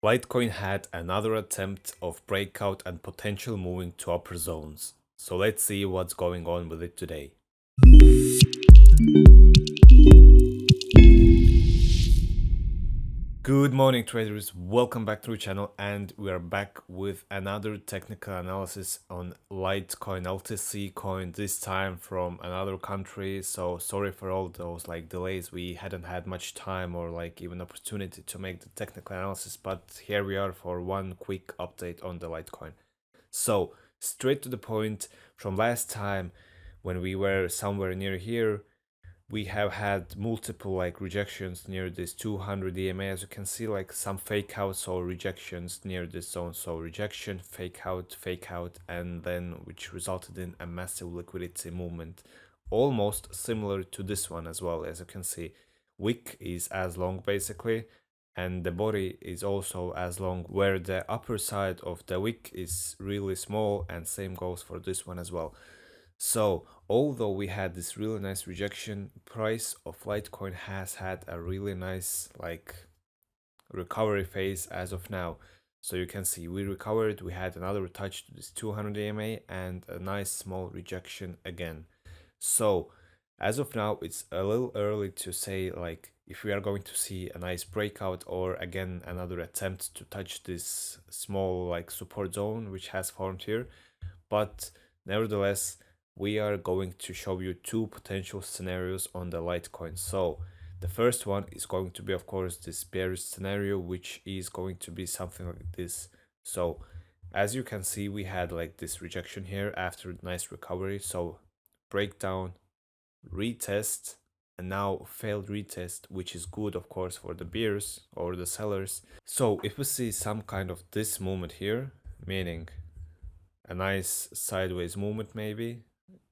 Litecoin had another attempt of breakout and potential moving to upper zones. So let's see what's going on with it today. Good morning traders, welcome back to the channel, and we are back with another technical analysis on Litecoin LTC coin, this time from another country. So sorry for all those delays. We hadn't had much time or even opportunity to make the technical analysis, but here we are for one quick update on the Litecoin. So straight to the point, from last time when we were somewhere near here, we have had multiple rejections near this 200 EMA. As you can see, some fake outs or rejections near this zone. So rejection, fake out, and then which resulted in a massive liquidity movement, almost similar to this one as well. As you can see, wick is as long basically, and the body is also as long, where the upper side of the wick is really small, and same goes for this one as well. So, although we had this really nice rejection, price of Litecoin has had a really nice recovery phase as of now. So you can see we recovered, we had another touch to this 200 EMA and a nice small rejection again. So, as of now, it's a little early to say if we are going to see a nice breakout or again another attempt to touch this small support zone which has formed here. But nevertheless, we are going to show you two potential scenarios on the Litecoin. So the first one is going to be, of course, this bearish scenario, which is going to be something like this. So as you can see, we had this rejection here after nice recovery. So breakdown, retest, and now failed retest, which is good, of course, for the bears or the sellers. So if we see some kind of this movement here, meaning a nice sideways movement, maybe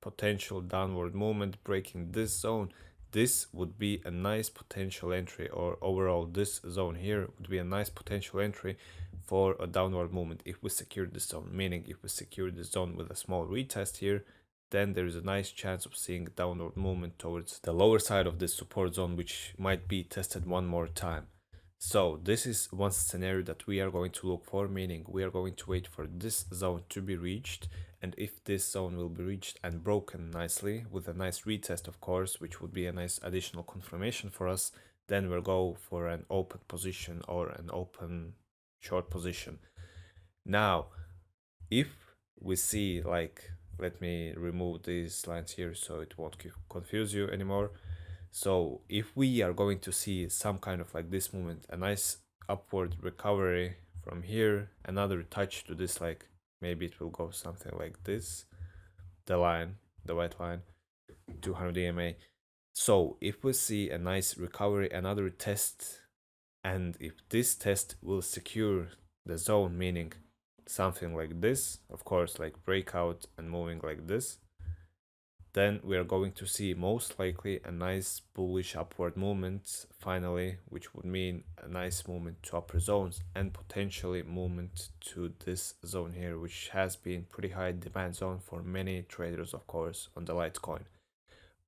potential downward movement breaking this zone, this would be a nice potential entry, or overall this zone here would be a nice potential entry for a downward movement if we secure this zone. Meaning if we secure this zone with a small retest here, then there is a nice chance of seeing downward movement towards the lower side of this support zone, which might be tested one more time. So this is one scenario that we are going to look for, meaning we are going to wait for this zone to be reached, and if this zone will be reached and broken nicely with a nice retest, of course, which would be a nice additional confirmation for us, then we'll go for an open position or an open short position. Now, if we see let me remove these lines here so it won't confuse you anymore. So if we are going to see some kind of this movement, a nice upward recovery from here, another touch to this, maybe it will go something like this, the line, the white line, 200 EMA. So if we see a nice recovery, another test, and if this test will secure the zone, meaning something like this, of course, breakout and moving like this, then we are going to see most likely a nice bullish upward movement finally, which would mean a nice movement to upper zones and potentially movement to this zone here, which has been pretty high demand zone for many traders, of course, on the Litecoin.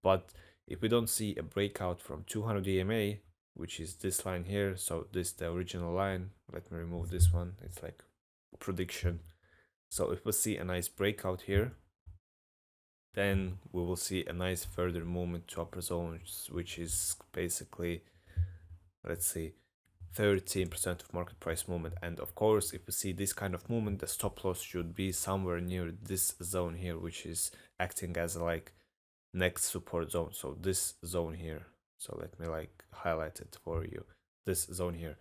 But if we don't see a breakout from 200 EMA, which is this line here, so this the original line, let me remove this one, it's like prediction. So if we see a nice breakout here, then we will see a nice further movement to upper zones, which is basically, let's see, 13% of market price movement. And of course, if we see this kind of movement, the stop loss should be somewhere near this zone here, which is acting as next support zone. So this zone here. So let me highlight it for you. This zone here.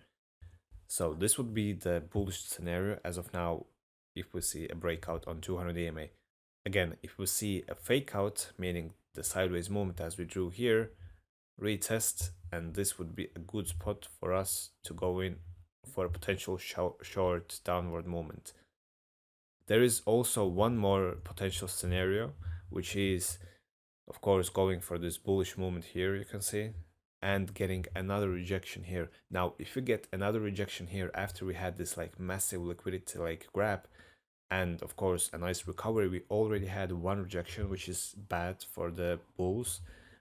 So this would be the bullish scenario as of now if we see a breakout on 200 EMA. Again, if we see a fake out, meaning the sideways movement as we drew here, retest, and this would be a good spot for us to go in for a potential short downward movement. There is also one more potential scenario, which is, of course, going for this bullish movement here, you can see, and getting another rejection here. Now, if we get another rejection here after we had this massive liquidity grab, and of course a nice recovery, we already had one rejection, which is bad for the bulls.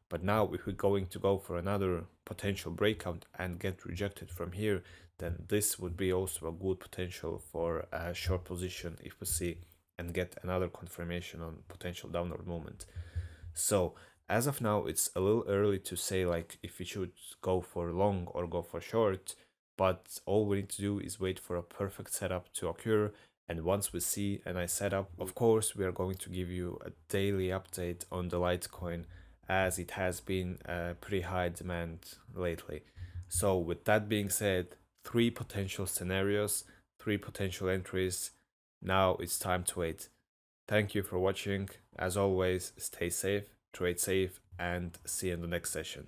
But now if we're going to go for another potential breakout and get rejected from here, then this would be also a good potential for a short position if we see and get another confirmation on potential downward movement. So as of now, it's a little early to say like if we should go for long or go for short, but all we need to do is wait for a perfect setup to occur. And once we see a nice setup, of course, we are going to give you a daily update on the Litecoin as it has been a pretty high demand lately. So with that being said, three potential scenarios, three potential entries. Now it's time to wait. Thank you for watching. As always, stay safe, trade safe, and see you in the next session.